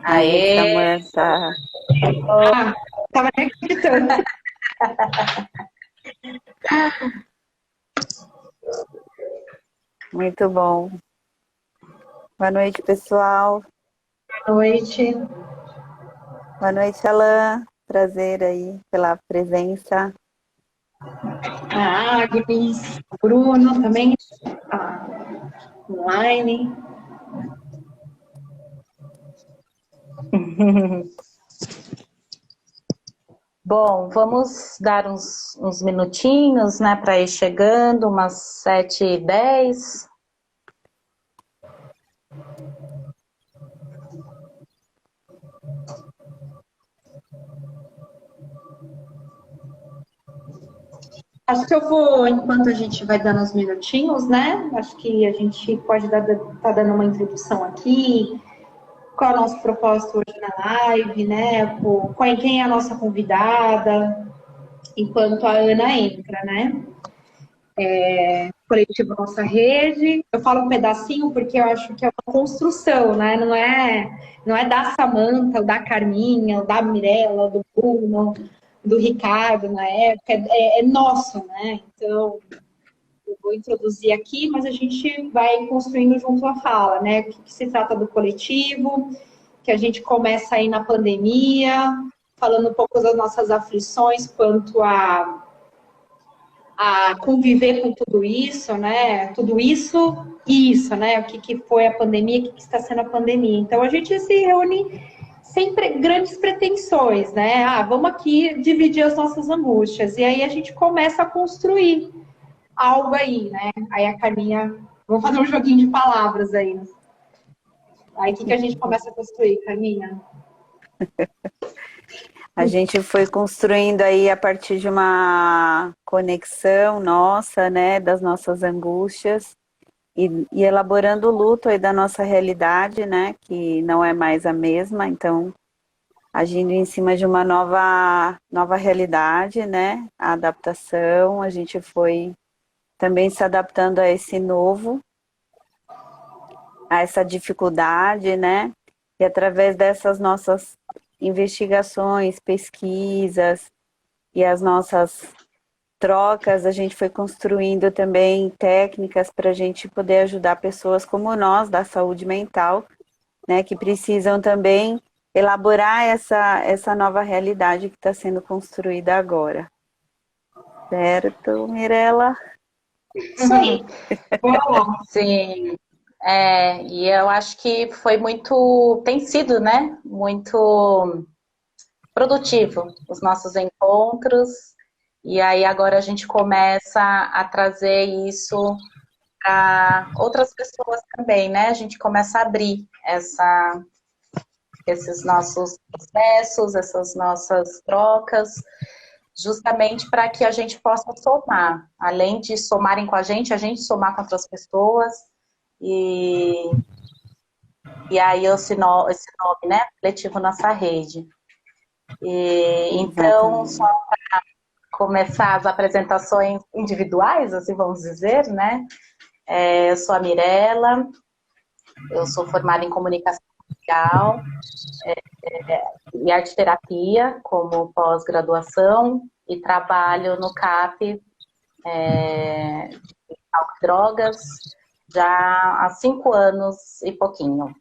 Aí, Aê! Samantha. Ah, tava nem acreditando. Muito bom. Boa noite, pessoal. Boa noite. Boa noite, Alan. Prazer aí pela presença. A Agnes, Bruno também online. Bom, vamos dar uns minutinhos, né, para ir chegando, umas 7h10. Acho que eu vou, enquanto a gente vai dando uns minutinhos, né? Acho que a gente pode tá dando uma introdução aqui. Qual é o nosso propósito hoje na live, né? Quem é a nossa convidada, enquanto a Ana entra, né? Coletivo Nossa Rede. Eu falo um pedacinho porque eu acho que é uma construção, né? Não é da Samantha, ou da Carminha, ou da Mirella, do Bruno, do Ricardo na época, é nosso, né? Então, eu vou introduzir aqui, mas a gente vai construindo junto a fala, né? O que se trata do coletivo, que a gente começa aí na pandemia, falando um pouco das nossas aflições quanto a conviver com tudo isso, né? Tudo isso e isso, né? O que foi a pandemia, o que está sendo a pandemia. Então, a gente se reúne sem grandes pretensões, né? Ah, vamos aqui dividir as nossas angústias. E aí a gente começa a construir algo aí, né? Aí a Carminha... Vamos fazer um joguinho de palavras aí. Aí o que a gente começa a construir, Carminha? A gente foi construindo aí a partir de uma conexão nossa, né, das nossas angústias e elaborando o luto aí da nossa realidade, né, que não é mais a mesma, então agindo em cima de uma nova realidade, né, a adaptação, a gente foi também se adaptando a esse novo, a essa dificuldade, né, e através dessas nossas investigações, pesquisas e as nossas trocas, a gente foi construindo também técnicas para a gente poder ajudar pessoas como nós, da saúde mental, né, que precisam também elaborar essa nova realidade que está sendo construída agora. Certo, Mirella? Isso aí. Bora lá. Sim, e eu acho que foi muito, tem sido, né, muito produtivo os nossos encontros, e aí agora a gente começa a trazer isso para outras pessoas também, né? A gente começa a abrir esses nossos processos, essas nossas trocas, justamente para que a gente possa somar, além de somarem com a gente somar com outras pessoas, e aí esse nome, né? Coletivo Nossa Rede. Então, só Exatamente. começar as apresentações individuais, assim vamos dizer, né? Eu sou a Mirella, eu sou formada em comunicação social e arte terapia como pós-graduação e trabalho no CAP de drogas já há 5 anos e pouquinho.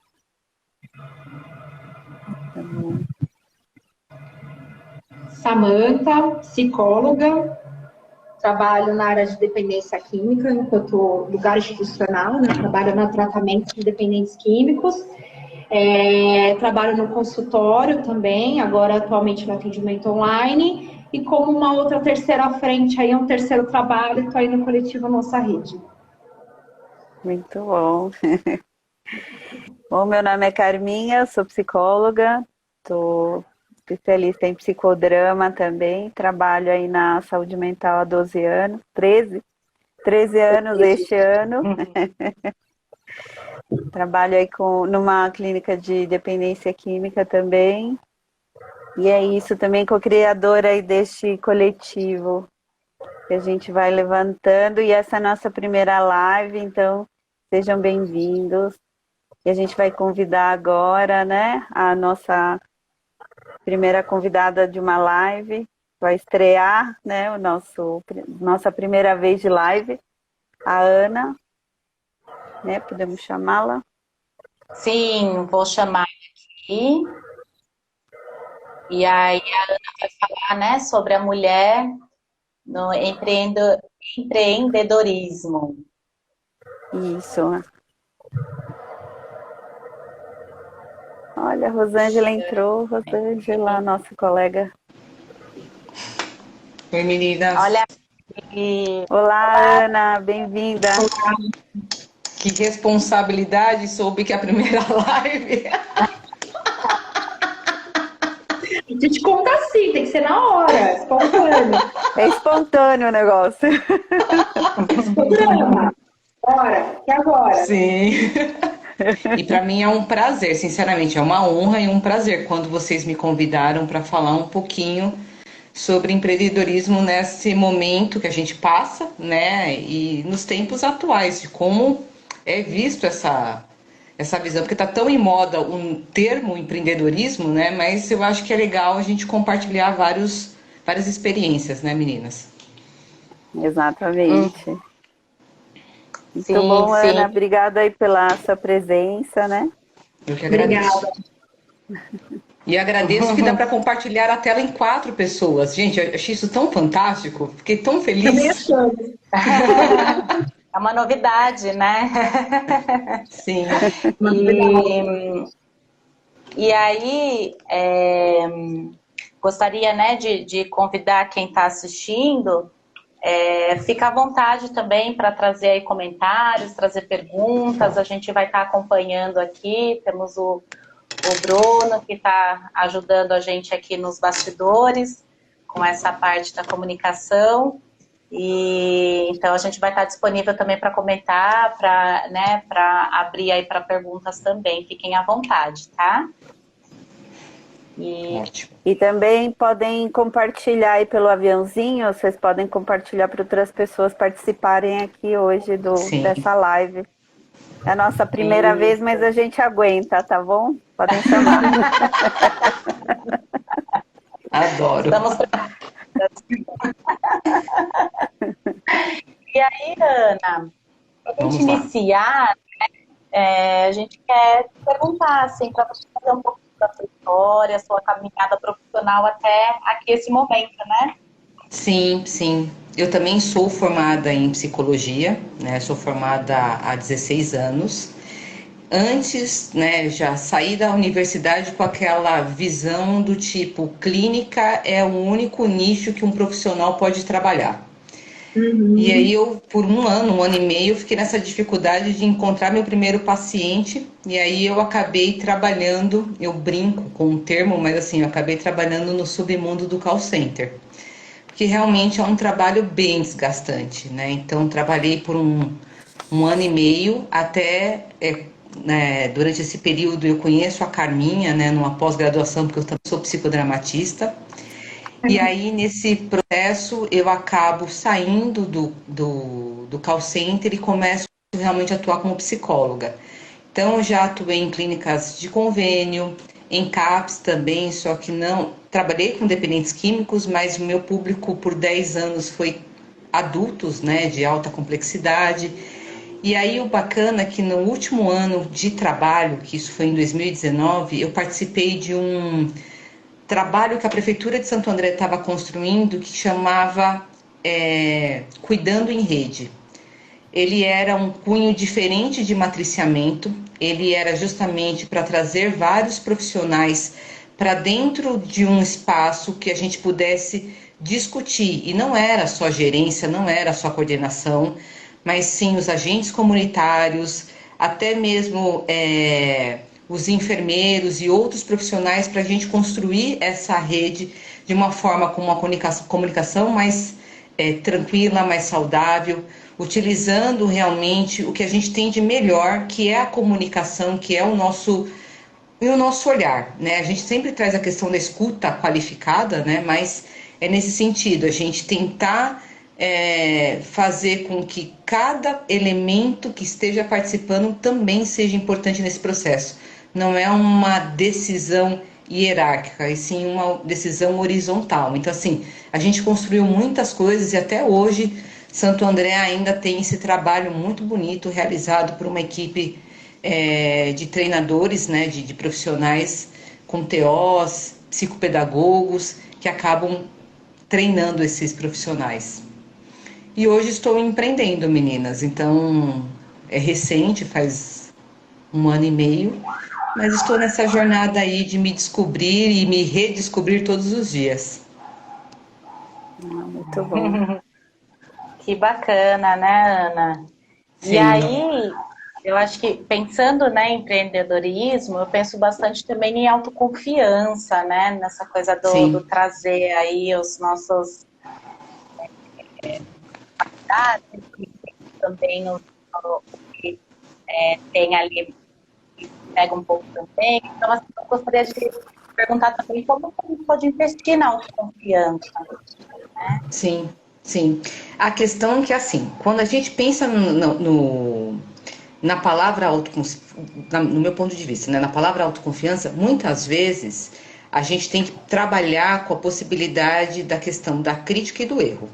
Samantha, psicóloga, trabalho na área de dependência química, enquanto lugar institucional, né? Trabalho no tratamento de dependentes químicos. Trabalho no consultório também, agora atualmente no atendimento online. E como uma outra terceira frente, aí um terceiro trabalho, estou aí no coletivo Nossa Rede. Muito bom. Bom, meu nome é Carminha, sou psicóloga, sou especialista em psicodrama também, trabalho aí na saúde mental há 12 anos, 13 anos este ano. Trabalho aí numa clínica de dependência química também. E é isso, também co-criadora aí deste coletivo que a gente vai levantando. E essa é a nossa primeira live, então sejam bem-vindos. E a gente vai convidar agora, né, a nossa primeira convidada de uma live, vai estrear, né, nossa primeira vez de live, a Ana, né, podemos chamá-la? Sim, vou chamar aqui. E aí a Ana vai falar, né, sobre a mulher no empreendedorismo. Isso. Olha, a Rosângela entrou, Rosângela, nossa colega. Oi, meninas. Olha aqui. Olá, Ana, bem-vinda. Que responsabilidade, soube que é a primeira live. A gente conta assim, tem que ser na hora, espontâneo. É espontâneo o negócio. Programa. Bora, e agora? Sim. E para mim é um prazer, sinceramente, é uma honra e um prazer quando vocês me convidaram para falar um pouquinho sobre empreendedorismo nesse momento que a gente passa, né? E nos tempos atuais, de como é visto essa visão, porque está tão em moda um termo empreendedorismo, né? Mas eu acho que é legal a gente compartilhar várias experiências, né, meninas? Exatamente. Muito Sim, bom, sim. Ana. Obrigada aí pela sua presença, né? Eu que agradeço. Obrigada. E agradeço que dá para compartilhar a tela em 4 pessoas. Gente, eu achei isso tão fantástico, fiquei tão Também feliz. achamos. É uma novidade, né? Sim. E aí, gostaria, né, de convidar quem está assistindo, fica à vontade também para trazer aí comentários, trazer perguntas, a gente vai estar acompanhando aqui, temos o Bruno que está ajudando a gente aqui nos bastidores, com essa parte da comunicação, e então a gente vai estar disponível também para comentar, para abrir aí para perguntas também, fiquem à vontade, tá? Ótimo. E também podem compartilhar aí pelo aviãozinho, vocês podem compartilhar para outras pessoas participarem aqui hoje dessa live. É a nossa primeira vez, mas a gente aguenta, tá bom? Podem chamar. Adoro. Estamos... E aí, Ana, para a gente iniciar, a gente quer te perguntar, assim, para você fazer um pouco da sua história, sua caminhada profissional até aqui esse momento, né? Sim, sim. Eu também sou formada em psicologia, né? Sou formada há 16 anos. Antes, né, já saí da universidade com aquela visão do tipo, clínica é o único nicho que um profissional pode trabalhar. E aí eu, por um ano e meio, fiquei nessa dificuldade de encontrar meu primeiro paciente, e aí eu acabei trabalhando, eu brinco com um termo, mas assim, eu acabei trabalhando no submundo do call center, porque realmente é um trabalho bem desgastante, né? Então trabalhei por um ano e meio, até durante esse período eu conheço a Carminha, né, numa pós-graduação, porque eu também sou psicodramatista. E aí, nesse processo, eu acabo saindo do call center e começo realmente a atuar como psicóloga. Então, eu já atuei em clínicas de convênio, em CAPS também, só que não... Trabalhei com dependentes químicos, mas o meu público por 10 anos foi adultos, né, de alta complexidade. E aí, o bacana é que no último ano de trabalho, que isso foi em 2019, eu participei de um trabalho que a Prefeitura de Santo André estava construindo, que chamava Cuidando em Rede. Ele era um cunho diferente de matriciamento, ele era justamente para trazer vários profissionais para dentro de um espaço que a gente pudesse discutir, e não era só gerência, não era só coordenação, mas sim os agentes comunitários, até mesmo os enfermeiros e outros profissionais, para a gente construir essa rede de uma forma com uma comunicação mais tranquila, mais saudável, utilizando realmente o que a gente tem de melhor, que é a comunicação, que é o nosso olhar, né? A gente sempre traz a questão da escuta qualificada, né? Mas é nesse sentido, a gente tentar fazer com que cada elemento que esteja participando também seja importante nesse processo. Não é uma decisão hierárquica, e sim uma decisão horizontal. Então, assim, a gente construiu muitas coisas e até hoje Santo André ainda tem esse trabalho muito bonito realizado por uma equipe de treinadores, né, de profissionais com TOs, psicopedagogos, que acabam treinando esses profissionais. E hoje estou empreendendo, meninas, então é recente, faz 1 ano e meio, mas estou nessa jornada aí de me descobrir e me redescobrir todos os dias. Muito bom. Que bacana, né, Ana? Sim. E aí, eu acho que pensando, né, em empreendedorismo, eu penso bastante também em autoconfiança, né? Nessa coisa do trazer aí os nossos dados, e também o que tem ali, que pega um pouco também. Então, assim, eu gostaria de perguntar também como a gente pode investir na autoconfiança. Sim, sim. A questão é que, assim, quando a gente pensa na palavra autoconfiança, no meu ponto de vista, né, na palavra autoconfiança, muitas vezes a gente tem que trabalhar com a possibilidade da questão da crítica e do erro,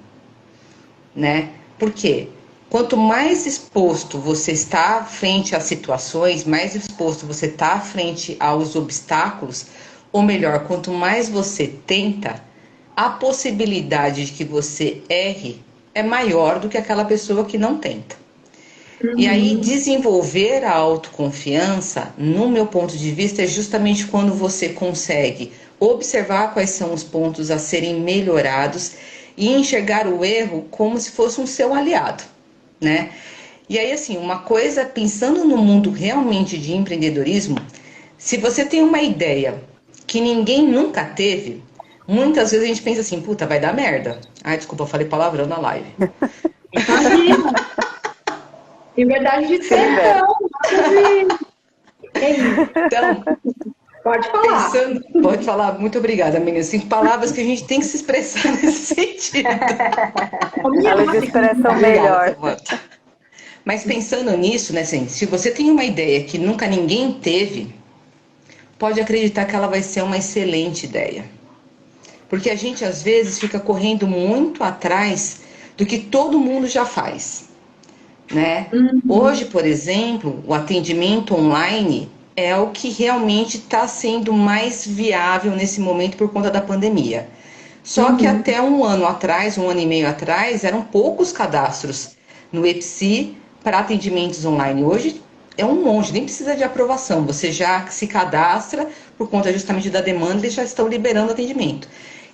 né? Por quê? Quanto mais exposto você está frente às situações, mais exposto você está frente aos obstáculos, ou melhor, quanto mais você tenta, a possibilidade de que você erre é maior do que aquela pessoa que não tenta. E aí, desenvolver a autoconfiança, no meu ponto de vista, é justamente quando você consegue observar quais são os pontos a serem melhorados e enxergar o erro como se fosse um seu aliado, né? E aí, assim, uma coisa, pensando no mundo realmente de empreendedorismo, se você tem uma ideia que ninguém nunca teve, muitas vezes a gente pensa assim, puta, vai dar merda. Ai, desculpa, eu falei palavrão na live. Imagina. Liberdade de expressão. Então, Pode falar. pode falar, muito obrigada, meninas. 5 palavras que a gente tem que se expressar nesse sentido. Elas expressam melhor. Samantha. Mas pensando nisso, né, assim, se você tem uma ideia que nunca ninguém teve, pode acreditar que ela vai ser uma excelente ideia. Porque a gente, às vezes, fica correndo muito atrás do que todo mundo já faz, né? Hoje, por exemplo, o atendimento online é o que realmente está sendo mais viável nesse momento por conta da pandemia. Só que até 1 ano atrás, 1 ano e meio atrás, eram poucos cadastros no EPSI para atendimentos online. Hoje é um monte, nem precisa de aprovação. Você já se cadastra por conta justamente da demanda e já estão liberando atendimento.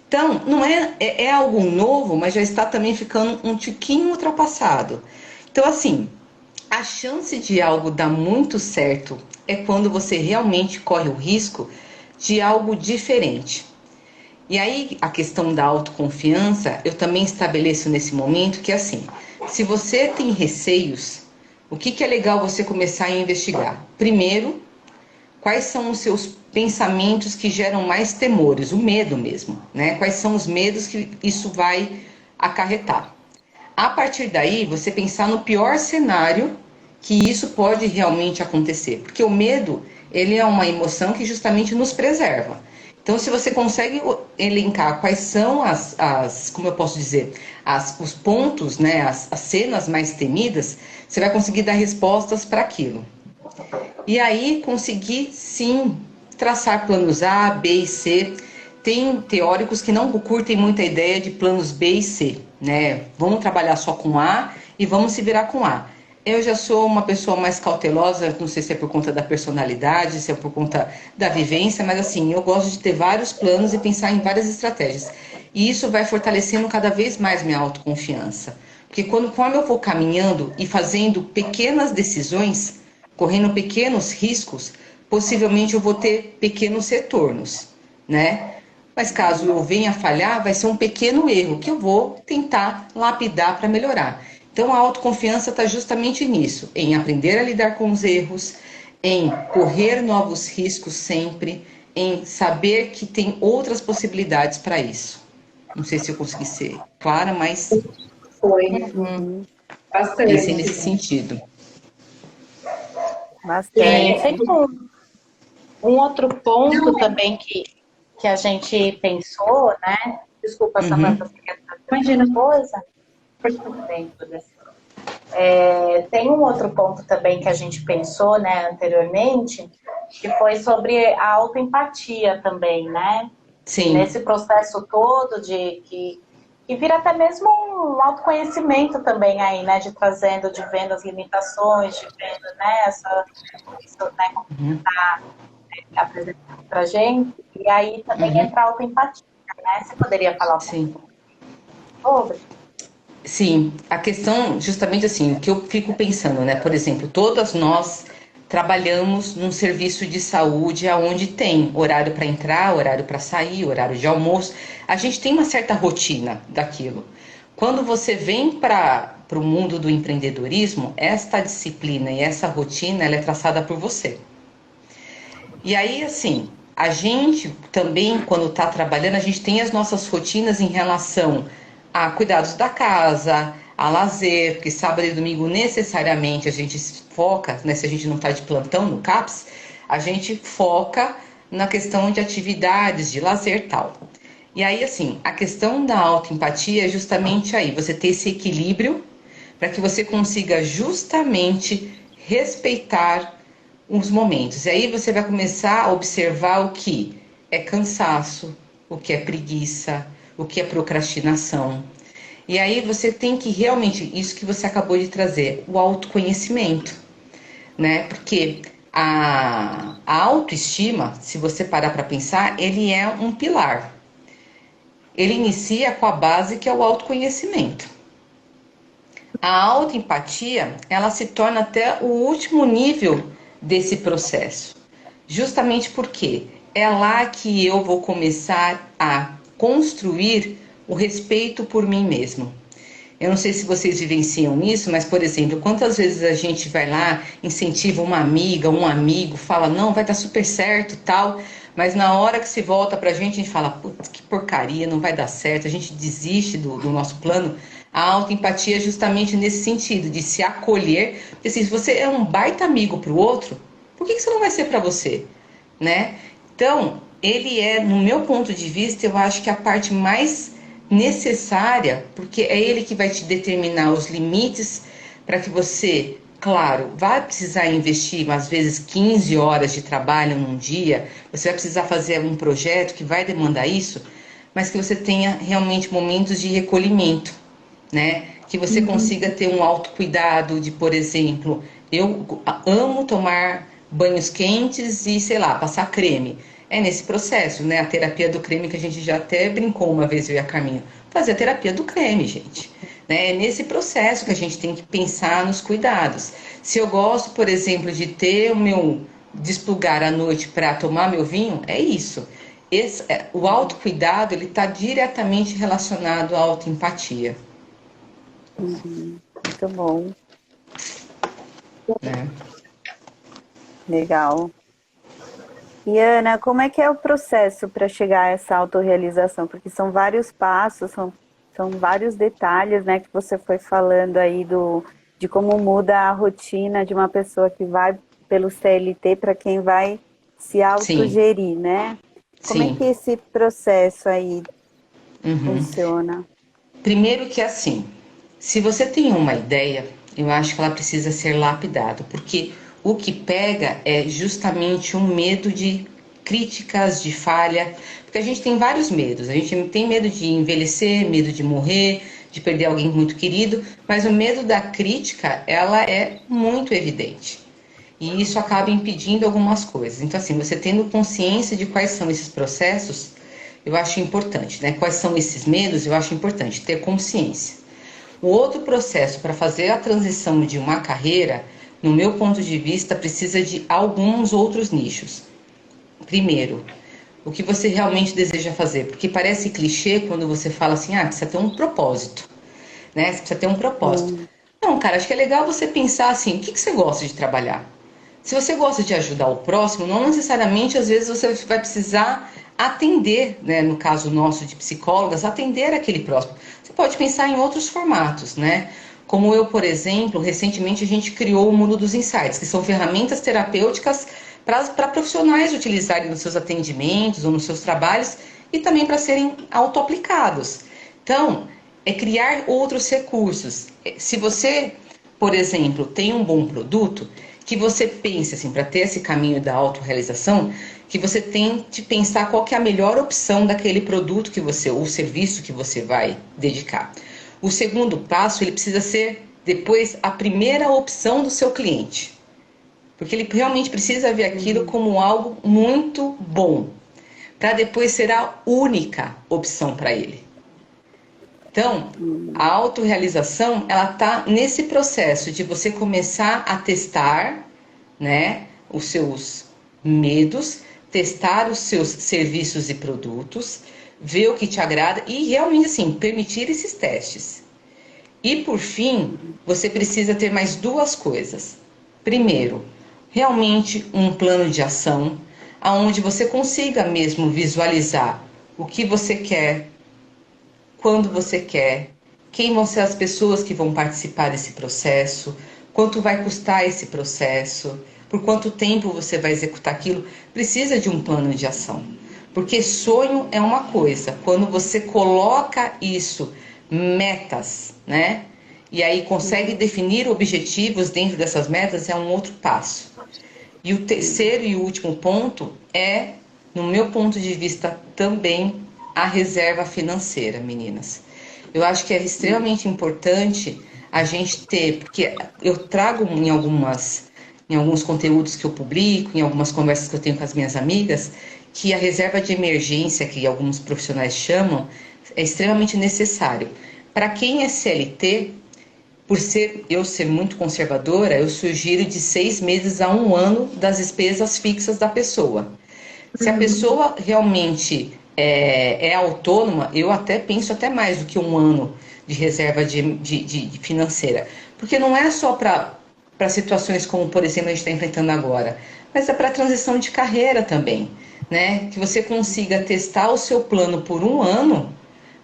Então, não é algo novo, mas já está também ficando um tiquinho ultrapassado. Então, assim, a chance de algo dar muito certo é quando você realmente corre o risco de algo diferente. E aí, a questão da autoconfiança, eu também estabeleço nesse momento que, assim, se você tem receios, o que é legal você começar a investigar? Primeiro, quais são os seus pensamentos que geram mais temores, o medo mesmo, né? Quais são os medos que isso vai acarretar? A partir daí, você pensar no pior cenário que isso pode realmente acontecer, porque o medo, ele é uma emoção que justamente nos preserva. Então, se você consegue elencar quais são como eu posso dizer, os pontos, né, as cenas mais temidas, você vai conseguir dar respostas para aquilo. E aí, conseguir, sim, traçar planos A, B e C. Tem teóricos que não curtem muito a ideia de planos B e C, né? Vamos trabalhar só com A e vamos se virar com A. Eu já sou uma pessoa mais cautelosa, não sei se é por conta da personalidade, se é por conta da vivência, mas assim, eu gosto de ter vários planos e pensar em várias estratégias. E isso vai fortalecendo cada vez mais minha autoconfiança. Porque conforme eu vou caminhando e fazendo pequenas decisões, correndo pequenos riscos, possivelmente eu vou ter pequenos retornos, né? Mas caso eu venha a falhar, vai ser um pequeno erro que eu vou tentar lapidar para melhorar. Então a autoconfiança está justamente nisso, em aprender a lidar com os erros, em correr novos riscos sempre, em saber que tem outras possibilidades para isso. Não sei se eu consegui ser clara, mas Foi, Uhum. bastante. Pensei nesse sentido. E Bastante. tem um outro ponto também que a gente pensou, né? Desculpa, Samantha, você quer fazer Imagina. alguma coisa? Tudo bem, tudo bem. Tem um outro ponto também que a gente pensou, né, anteriormente, que foi sobre a autoempatia também, né? Sim. Nesse processo todo que vira até mesmo um autoconhecimento também aí, né? De vendo as limitações, de vendo, né, isso, né, como está apresentando pra gente. E aí também entra a autoempatia, né? Você poderia falar um Sim. pouco sobre? Sim, a questão, justamente assim, o que eu fico pensando, né? Por exemplo, todas nós trabalhamos num serviço de saúde onde tem horário para entrar, horário para sair, horário de almoço. A gente tem uma certa rotina daquilo. Quando você vem para o mundo do empreendedorismo, esta disciplina e essa rotina, ela é traçada por você. E aí, assim, a gente também, quando está trabalhando, a gente tem as nossas rotinas em relação a cuidados da casa, a lazer, porque sábado e domingo necessariamente a gente foca, né, se a gente não está de plantão no CAPS, a gente foca na questão de atividades, de lazer e tal. E aí, assim, a questão da autoempatia é justamente aí, você ter esse equilíbrio para que você consiga justamente respeitar uns momentos. E aí você vai começar a observar o que é cansaço, o que é preguiça, o que é procrastinação. E aí você tem que realmente, isso que você acabou de trazer, o autoconhecimento, né? Porque a autoestima, se você parar para pensar, ele é um pilar. Ele inicia com a base que é o autoconhecimento. A autoempatia, ela se torna até o último nível desse processo. Justamente porque é lá que eu vou começar a construir o respeito por mim mesmo. Eu não sei se vocês vivenciam isso, mas, por exemplo, quantas vezes a gente vai lá, incentiva uma amiga, um amigo, fala, não, vai dar super certo, tal, mas na hora que se volta pra gente, a gente fala, putz, que porcaria, não vai dar certo, a gente desiste do nosso plano. A autoempatia é justamente nesse sentido, de se acolher, porque assim, se você é um baita amigo pro outro, por que você não vai ser para você, né? Então, ele é, no meu ponto de vista, eu acho que a parte mais necessária, porque é ele que vai te determinar os limites para que você, claro, vai precisar investir às vezes 15 horas de trabalho num dia, você vai precisar fazer um projeto que vai demandar isso, mas que você tenha realmente momentos de recolhimento, né? Que você consiga ter um autocuidado de, por exemplo, eu amo tomar banhos quentes e, sei lá, passar creme. É nesse processo, né? A terapia do creme que a gente já até brincou uma vez, eu e a Carminha. Fazer a terapia do creme, gente. Né? É nesse processo que a gente tem que pensar nos cuidados. Se eu gosto, por exemplo, de ter o meu desplugar à noite para tomar meu vinho, é isso. O autocuidado, ele está diretamente relacionado à autoempatia. Muito bom. Né? Legal. E Ana, como é que é o processo para chegar a essa autorrealização? Porque são vários passos, são vários detalhes, né, que você foi falando aí de como muda a rotina de uma pessoa que vai pelo CLT para quem vai se Sim, autogerir, né? Como é sim. que esse processo aí Uhum. funciona? Primeiro que assim, se você tem uma ideia, eu acho que ela precisa ser lapidada, porque o que pega é justamente um medo de críticas, de falha, porque a gente tem vários medos. A gente tem medo de envelhecer, medo de morrer, de perder alguém muito querido, mas o medo da crítica, ela é muito evidente. E isso acaba impedindo algumas coisas. Então, assim, você tendo consciência de quais são esses processos, eu acho importante, né? Quais são esses medos, eu acho importante ter consciência. O outro processo para fazer a transição de uma carreira, no meu ponto de vista, precisa de alguns outros nichos. Primeiro, o que você realmente deseja fazer, porque parece clichê quando você fala assim, precisa ter um propósito, né? Você precisa ter um propósito. Sim. Não, cara, acho que é legal você pensar assim, o que você gosta de trabalhar? Se você gosta de ajudar o próximo, não necessariamente, às vezes, você vai precisar atender, né, no caso nosso de psicólogas, atender aquele próximo. Você pode pensar em outros formatos, né? Como eu, por exemplo, recentemente a gente criou o Mundo dos Insights, que são ferramentas terapêuticas para profissionais utilizarem nos seus atendimentos ou nos seus trabalhos e também para serem auto-aplicados. Então, é criar outros recursos. Se você, por exemplo, tem um bom produto, que você pense, assim, para ter esse caminho da autorrealização, que você tente pensar qual que é a melhor opção daquele produto que você, ou serviço que você vai dedicar. O segundo passo, ele precisa ser, depois, a primeira opção do seu cliente. Porque ele realmente precisa ver aquilo como algo muito bom, para depois ser a única opção para ele. Então, a autorrealização, ela está nesse processo de você começar a testar, né, os seus medos, testar os seus serviços e produtos, ver o que te agrada e realmente, assim, permitir esses testes. E, por fim, você precisa ter mais duas coisas. Primeiro, realmente um plano de ação, onde você consiga mesmo visualizar o que você quer, quando você quer, quem vão ser as pessoas que vão participar desse processo, quanto vai custar esse processo, por quanto tempo você vai executar aquilo. Precisa de um plano de ação. Porque sonho é uma coisa, quando você coloca isso, metas, né? E aí consegue definir objetivos dentro dessas metas, é um outro passo. E o terceiro e último ponto é, no meu ponto de vista também, a reserva financeira, meninas. Eu acho que é extremamente importante a gente ter, porque eu trago em alguns conteúdos que eu publico, em algumas conversas que eu tenho com as minhas amigas, que a reserva de emergência, que alguns profissionais chamam, é extremamente necessário. Para quem é CLT, por eu ser muito conservadora, eu sugiro de 6 meses a 1 ano das despesas fixas da pessoa. Se a pessoa realmente é autônoma, eu até penso até mais do que 1 ano de reserva de financeira. Porque não é só para situações como, por exemplo, a gente está enfrentando agora, mas é para a transição de carreira também, né? Que você consiga testar o seu plano por 1 ano,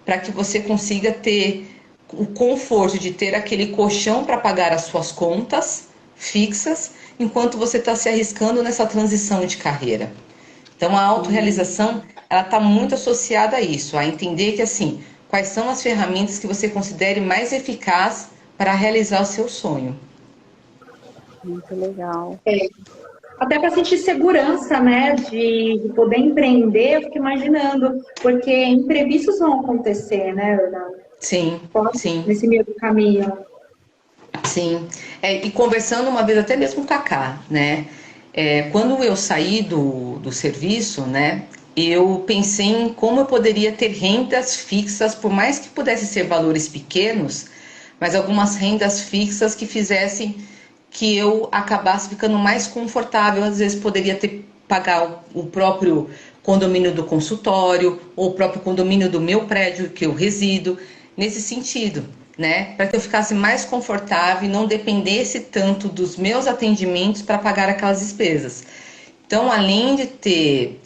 para que você consiga ter o conforto de ter aquele colchão para pagar as suas contas fixas, enquanto você está se arriscando nessa transição de carreira. Então, a autorrealização, ela está muito associada a isso, a entender que, assim, quais são as ferramentas que você considere mais eficaz para realizar o seu sonho. Muito legal. Até para sentir segurança, né, de poder empreender, eu fico imaginando, porque imprevistos vão acontecer, né, Ana? Sim, sim. Nesse meio do caminho. Sim. E conversando uma vez até mesmo com a Cacá, né? Quando eu saí do serviço, né? Eu pensei em como eu poderia ter rendas fixas, por mais que pudessem ser valores pequenos, mas algumas rendas fixas que fizessem que eu acabasse ficando mais confortável. Às vezes poderia pagar o próprio condomínio do consultório, ou o próprio condomínio do meu prédio que eu resido, nesse sentido, né? Para que eu ficasse mais confortável e não dependesse tanto dos meus atendimentos para pagar aquelas despesas. Então, além de ter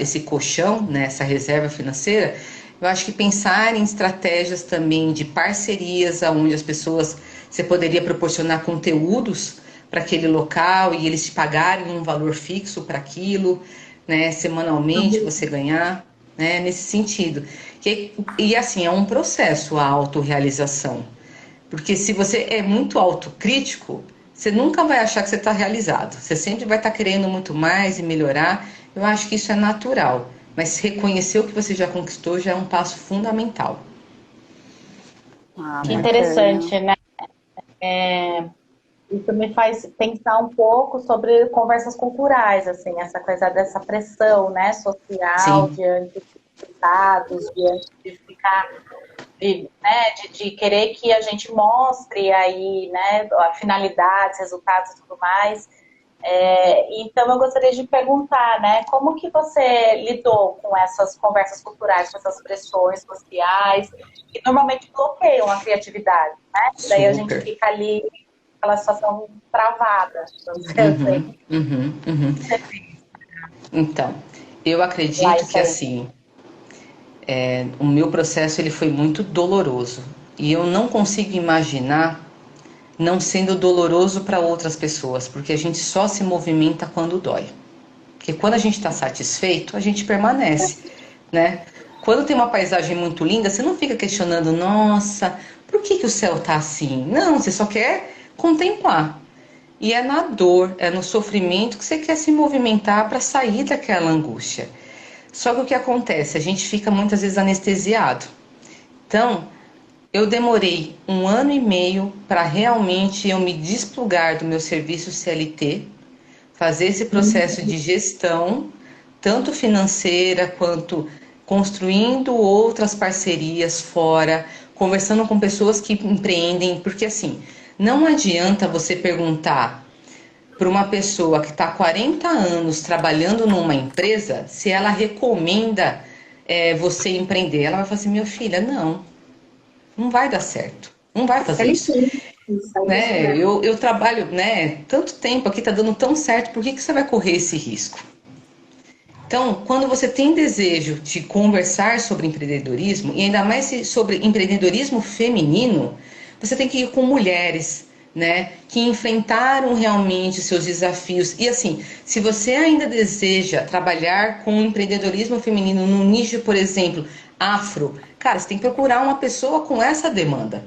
esse colchão, né, essa reserva financeira, eu acho que pensar em estratégias também de parcerias, onde as pessoas, você poderia proporcionar conteúdos para aquele local e eles te pagarem um valor fixo para aquilo, né, semanalmente você ganhar, né, nesse sentido. E assim, é um processo a autorrealização. Porque se você é muito autocrítico, você nunca vai achar que você está realizado. Você sempre vai estar querendo muito mais e melhorar. Eu acho que isso é natural. Mas reconhecer o que você já conquistou já é um passo fundamental. Que interessante, né? Isso me faz pensar um pouco sobre conversas culturais, assim, essa coisa dessa pressão, né, social, Sim. diante dos resultados, diante de ficar, de querer que a gente mostre aí, né, finalidades, resultados e tudo mais. Então, eu gostaria de perguntar, né, como que você lidou com essas conversas culturais, com essas pressões sociais, que normalmente bloqueiam a criatividade, né? Daí a gente fica ali aquela situação travada, vamos dizer assim. Então, eu acredito que assim, o meu processo ele foi muito doloroso e eu não consigo imaginar não sendo doloroso para outras pessoas, porque a gente só se movimenta quando dói. Porque quando a gente está satisfeito, a gente permanece, né? Quando tem uma paisagem muito linda, você não fica questionando, nossa, por que o céu tá assim? Não, você só quer contemplar. E é na dor, é no sofrimento que você quer se movimentar para sair daquela angústia. Só que o que acontece? A gente fica muitas vezes anestesiado. Então, eu demorei 1 ano e meio para realmente eu me desplugar do meu serviço CLT, fazer esse processo de gestão, tanto financeira quanto construindo outras parcerias fora, conversando com pessoas que empreendem, porque assim, não adianta você perguntar para uma pessoa que está há 40 anos trabalhando numa empresa se ela recomenda você empreender. Ela vai falar assim, minha filha, não vai dar certo, não vai fazer isso. Né? Eu trabalho, né, tanto tempo aqui, está dando tão certo, por que você vai correr esse risco? Então, quando você tem desejo de conversar sobre empreendedorismo, e ainda mais sobre empreendedorismo feminino, você tem que ir com mulheres, né, que enfrentaram realmente seus desafios. E assim, se você ainda deseja trabalhar com empreendedorismo feminino no nicho, por exemplo, afro, cara, você tem que procurar uma pessoa com essa demanda,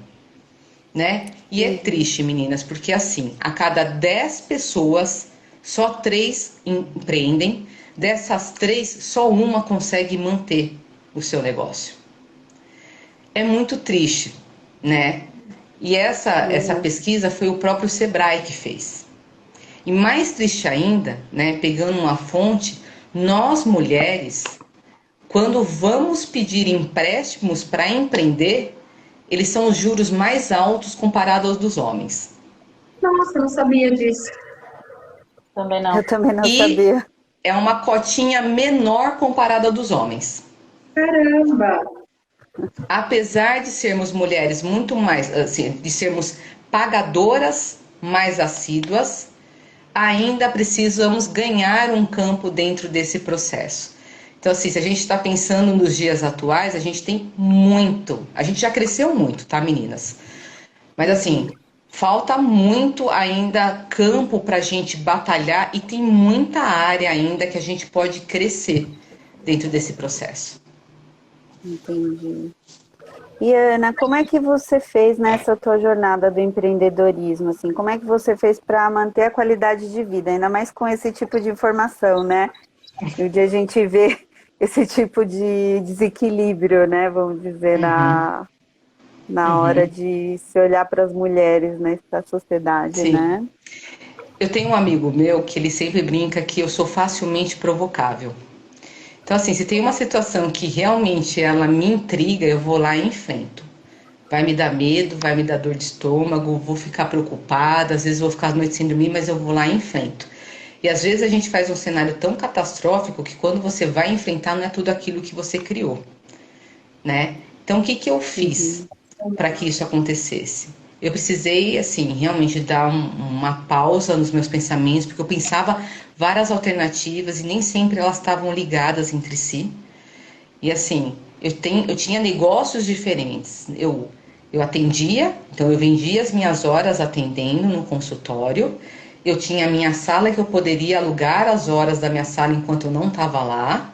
né? E é triste, meninas, porque assim, a cada 10 pessoas, só 3 empreendem, dessas 3, só uma consegue manter o seu negócio. É muito triste, né? E essa pesquisa foi o próprio Sebrae que fez. E mais triste ainda, né, pegando uma fonte, nós mulheres, quando vamos pedir empréstimos para empreender, eles são os juros mais altos comparados aos dos homens. Nossa, eu não sabia disso. Também não. Eu também não E sabia. é uma cotinha menor comparada ao dos homens. Caramba! Apesar de sermos mulheres muito mais, assim, de sermos pagadoras mais assíduas, ainda precisamos ganhar um campo dentro desse processo. Então, assim, se a gente está pensando nos dias atuais, a gente tem muito, a gente já cresceu muito, tá, meninas? Mas, assim, falta muito ainda campo para a gente batalhar e tem muita área ainda que a gente pode crescer dentro desse processo. Entendi. E Ana, como é que você fez nessa tua jornada do empreendedorismo? Assim, como é que você fez para manter a qualidade de vida, ainda mais com esse tipo de informação, né? E o dia a gente vê esse tipo de desequilíbrio, né? Vamos dizer, na hora de se olhar para as mulheres nessa sociedade, Sim. né? Eu tenho um amigo meu que ele sempre brinca que eu sou facilmente provocável. Então, assim, se tem uma situação que realmente ela me intriga, eu vou lá e enfrento. Vai me dar medo, vai me dar dor de estômago, vou ficar preocupada, às vezes vou ficar as noites sem dormir, mas eu vou lá e enfrento. E às vezes a gente faz um cenário tão catastrófico que quando você vai enfrentar não é tudo aquilo que você criou, né? Então, o que eu fiz para que isso acontecesse? Eu precisei, assim, realmente dar uma pausa nos meus pensamentos, porque eu pensava várias alternativas e nem sempre elas estavam ligadas entre si. E assim, eu tinha negócios diferentes. Eu atendia, então eu vendia as minhas horas atendendo no consultório. Eu tinha a minha sala que eu poderia alugar as horas da minha sala enquanto eu não estava lá.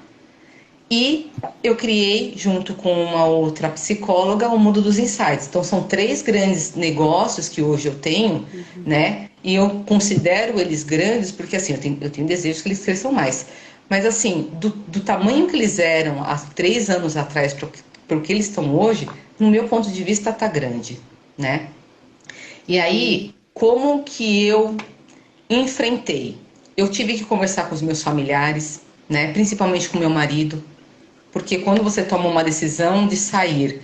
E eu criei, junto com uma outra psicóloga, o Mundo dos Insights. Então, são 3 grandes negócios que hoje eu tenho, né? E eu considero eles grandes porque, assim, eu tenho desejo que eles cresçam mais. Mas, assim, do tamanho que eles eram há 3 anos atrás para o que eles estão hoje, no meu ponto de vista, tá grande, né? E aí, como que eu enfrentei? Eu tive que conversar com os meus familiares, né? Principalmente com meu marido. Porque quando você toma uma decisão de sair,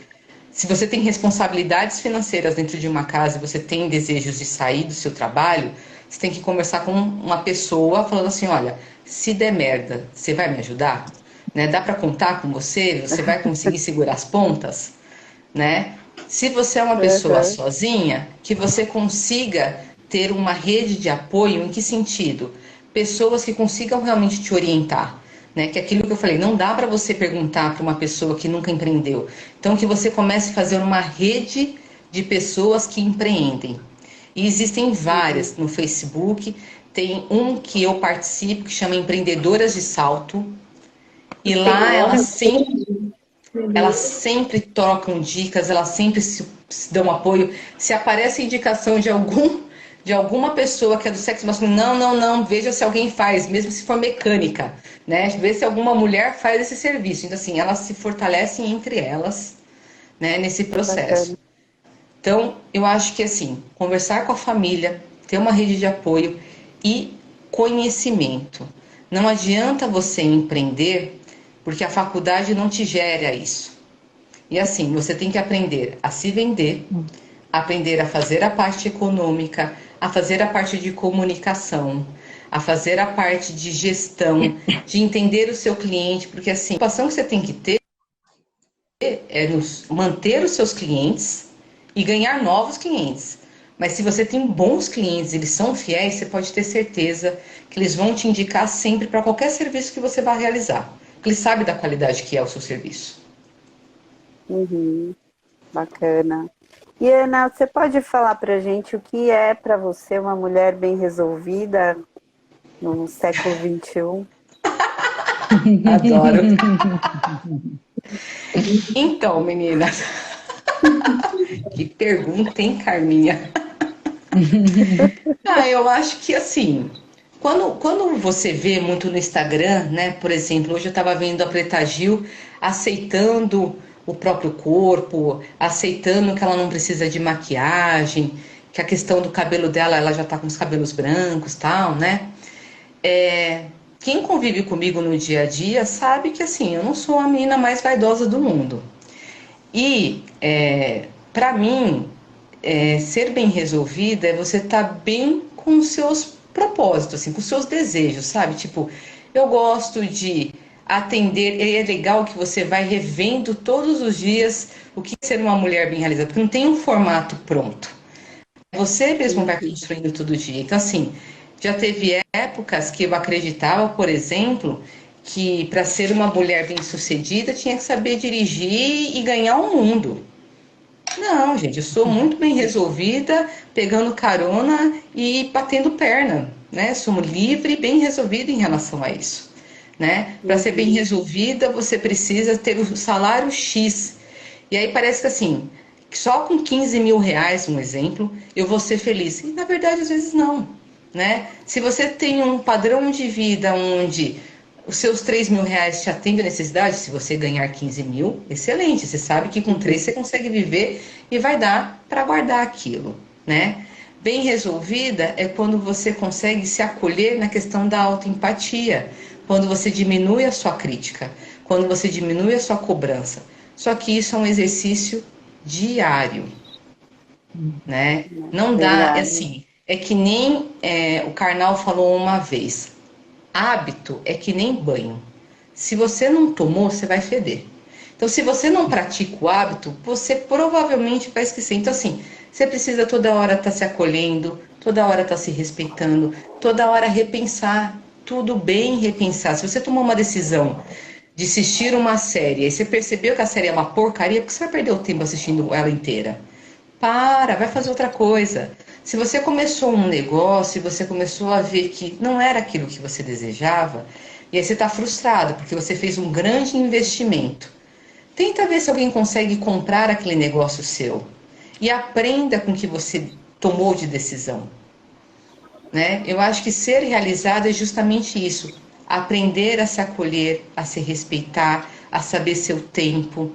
se você tem responsabilidades financeiras dentro de uma casa e você tem desejos de sair do seu trabalho, você tem que conversar com uma pessoa falando assim, olha, se der merda, você vai me ajudar? Né? Dá para contar com você? Você vai conseguir segurar as pontas? Né? Se você é uma pessoa sozinha, que você consiga ter uma rede de apoio, em que sentido? Pessoas que consigam realmente te orientar, né? Que é aquilo que eu falei, não dá para você perguntar para uma pessoa que nunca empreendeu. Então, que você comece a fazer uma rede de pessoas que empreendem. E existem várias no Facebook, tem um que eu participo, que chama Empreendedoras de Salto, e lá elas sempre trocam dicas, elas sempre se dão apoio. Se aparece indicação de alguma pessoa que é do sexo masculino, não, veja se alguém faz, mesmo se for mecânica, né? Vê se alguma mulher faz esse serviço. Então, assim, elas se fortalecem entre elas, né, nesse processo. Bacana. Então, eu acho que, assim, conversar com a família, ter uma rede de apoio e conhecimento. Não adianta você empreender porque a faculdade não te gera isso. E assim, você tem que aprender a se vender, aprender a fazer a parte econômica, a fazer a parte de comunicação, a fazer a parte de gestão, de entender o seu cliente, porque assim, a preocupação que você tem que ter é manter os seus clientes e ganhar novos clientes. Mas se você tem bons clientes, eles são fiéis, você pode ter certeza que eles vão te indicar sempre para qualquer serviço que você vai realizar. Porque eles sabem da qualidade que é o seu serviço. Uhum, bacana. E Ana, você pode falar pra gente o que é para você uma mulher bem resolvida no século XXI? Adoro. Então, meninas, que pergunta, hein, Carminha? Eu acho que assim, quando você vê muito no Instagram, né? Por exemplo, hoje eu estava vendo a Preta Gil aceitando o próprio corpo, aceitando que ela não precisa de maquiagem, que a questão do cabelo dela, ela já tá com os cabelos brancos, tal, né? Quem convive comigo no dia a dia sabe que assim, eu não sou a menina mais vaidosa do mundo. E para mim, ser bem resolvida é você estar bem com os seus propósitos, assim, com os seus desejos, sabe? Tipo, eu gosto de atender, e é legal que você vai revendo todos os dias o que é ser uma mulher bem realizada, porque não tem um formato pronto. Você mesmo vai construindo todo dia. Então, assim, já teve épocas que eu acreditava, por exemplo, que para ser uma mulher bem-sucedida tinha que saber dirigir e ganhar o mundo. Não, gente, eu sou muito bem resolvida, pegando carona e batendo perna, né? Sou livre e bem resolvida em relação a isso, né? Para ser bem resolvida, você precisa ter o salário X. E aí parece que assim, só com 15 mil reais, um exemplo, eu vou ser feliz. E na verdade, às vezes não, né? Se você tem um padrão de vida onde os seus 3 mil reais te atendem a necessidade, se você ganhar 15 mil, excelente. Você sabe que com 3 você consegue viver e vai dar para guardar aquilo, né? Bem resolvida é quando você consegue se acolher na questão da autoempatia, quando você diminui a sua crítica, quando você diminui a sua cobrança. Só que isso é um exercício diário, né? Não dá, é Verdade. assim, é que nem o Karnal falou uma vez, hábito é que nem banho. Se você não tomou, você vai feder. Então, se você não pratica o hábito, você provavelmente vai esquecer. Então, assim, você precisa toda hora estar se acolhendo, toda hora estar se respeitando, toda hora repensar. Tudo bem repensar. Se você tomou uma decisão de assistir uma série e você percebeu que a série é uma porcaria, porque você vai perder o tempo assistindo ela inteira? Para, vai fazer outra coisa. Se você começou um negócio e você começou a ver que não era aquilo que você desejava, e aí você está frustrado porque você fez um grande investimento. Tenta ver se alguém consegue comprar aquele negócio seu e aprenda com o que você tomou de decisão, né? Eu acho que ser realizado é justamente isso, aprender a se acolher, a se respeitar, a saber seu tempo,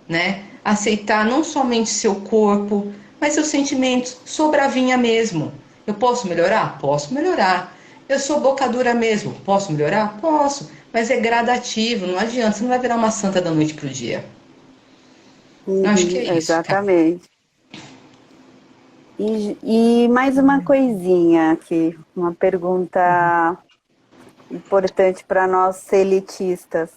né? Aceitar não somente seu corpo, mas seus sentimentos. Sou bravinha mesmo. Eu posso melhorar? Posso melhorar. Eu sou boca dura mesmo. Posso melhorar? Posso. Mas é gradativo, não adianta. Você não vai virar uma santa da noite pro dia. Eu acho que é isso, cara. Exatamente. E mais uma coisinha aqui, uma pergunta importante para nós elitistas.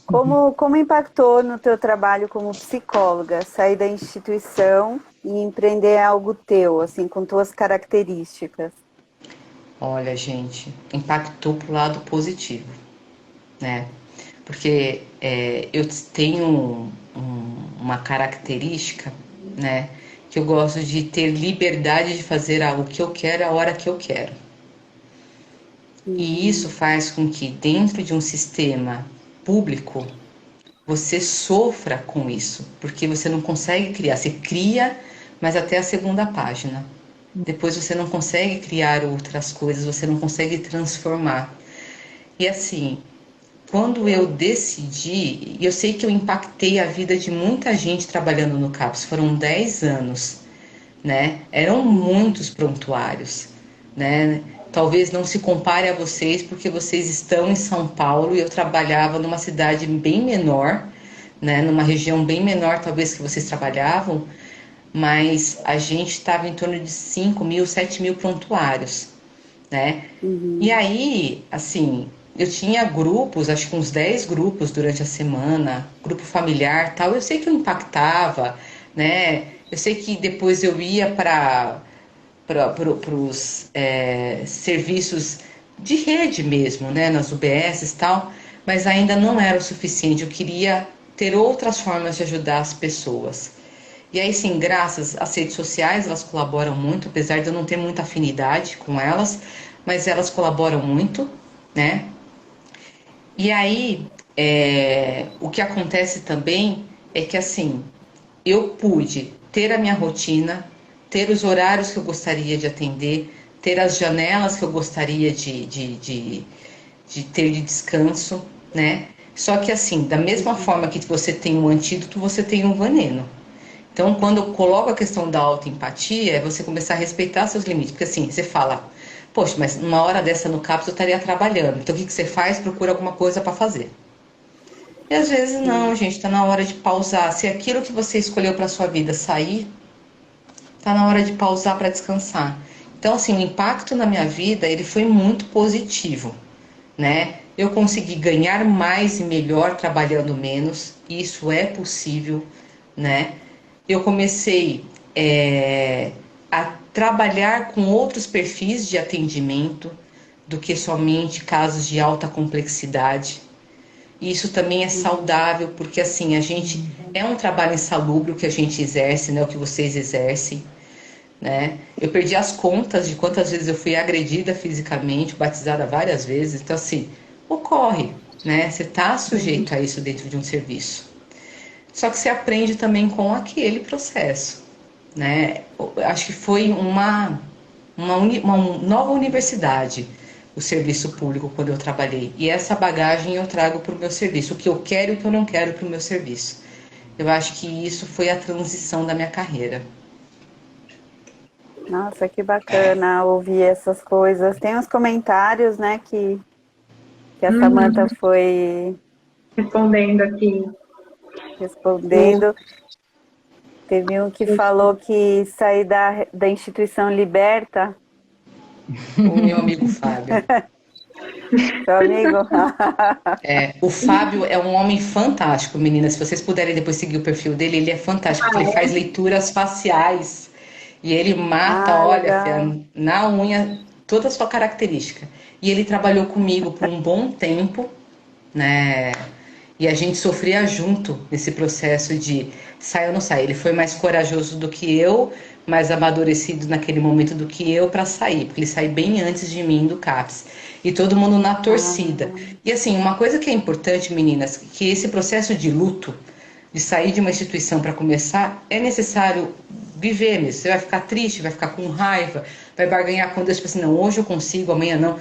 Como impactou no teu trabalho como psicóloga, sair da instituição e empreender algo teu, assim, com tuas características? Olha, gente, impactou pro lado positivo, né? Porque eu tenho uma característica, né? Que eu gosto de ter liberdade de fazer algo que eu quero a hora que eu quero. E isso faz com que dentro de um sistema público você sofra com isso, porque você não consegue criar. Você cria, mas até a segunda página. Depois você não consegue criar outras coisas, você não consegue transformar. E assim, quando eu decidi, eu sei que eu impactei a vida de muita gente trabalhando no CAPS, foram 10 anos, né? Eram muitos prontuários, né? Talvez não se compare a vocês, porque vocês estão em São Paulo e eu trabalhava numa cidade bem menor, né? Numa região bem menor, talvez, que vocês trabalhavam, mas a gente estava em torno de 5.000, 7.000 prontuários, né? E aí, assim, eu tinha grupos, acho que uns 10 grupos durante a semana, grupo familiar, tal. Eu sei que eu impactava, né? Eu sei que depois eu ia para os serviços de rede mesmo, né? Nas UBSs e tal, mas ainda não era o suficiente. Eu queria ter outras formas de ajudar as pessoas. E aí, sim, graças às redes sociais, elas colaboram muito, apesar de eu não ter muita afinidade com elas, mas elas colaboram muito, né? E aí, o que acontece também é que, assim, eu pude ter a minha rotina, ter os horários que eu gostaria de atender, ter as janelas que eu gostaria de ter de descanso, né? Só que, assim, da mesma forma que você tem um antídoto, você tem um veneno. Então, quando eu coloco a questão da autoempatia, é você começar a respeitar seus limites. Porque assim, você fala, poxa, mas numa hora dessa no CAPS eu estaria trabalhando. Então, o que você faz? Procura alguma coisa para fazer. E às vezes não, gente, está na hora de pausar. Se aquilo que você escolheu para sua vida sair, está na hora de pausar para descansar. Então, assim, o impacto na minha vida, ele foi muito positivo, né? Eu consegui ganhar mais e melhor trabalhando menos. Isso é possível, né? Eu comecei a trabalhar com outros perfis de atendimento do que somente casos de alta complexidade. E isso também é saudável, porque assim, a gente é um trabalho insalubre o que a gente exerce, né, o que vocês exercem, né? Eu perdi as contas de quantas vezes eu fui agredida fisicamente, batizada várias vezes. Então assim, ocorre, né? Você está sujeito a isso dentro de um serviço. Só que você aprende também com aquele processo, né? Acho que foi uma nova universidade o serviço público quando eu trabalhei. E essa bagagem eu trago para o meu serviço, o que eu quero e o que eu não quero para o meu serviço. Eu acho que isso foi a transição da minha carreira. Nossa, que bacana ouvir essas coisas. Tem uns comentários, né, que a Samantha foi Respondendo aqui. respondendo. Teve um que falou que sair da instituição liberta. Meu amigo Fábio. Seu amigo? O Fábio é um homem fantástico, meninas. Se vocês puderem depois seguir o perfil dele, ele é fantástico, porque ele faz leituras faciais e ele mata, olha, filha, na unha, toda a sua característica. E ele trabalhou comigo por um bom tempo, né? E a gente sofria junto nesse processo de sai ou não sai. Ele foi mais corajoso do que eu, mais amadurecido naquele momento do que eu para sair, porque ele saiu bem antes de mim do CAPS. E todo mundo na torcida. E assim, uma coisa que é importante, meninas, que esse processo de luto, de sair de uma instituição para começar, é necessário viver mesmo. Você vai ficar triste, vai ficar com raiva, vai barganhar com Deus, tipo assim, não, hoje eu consigo, amanhã não.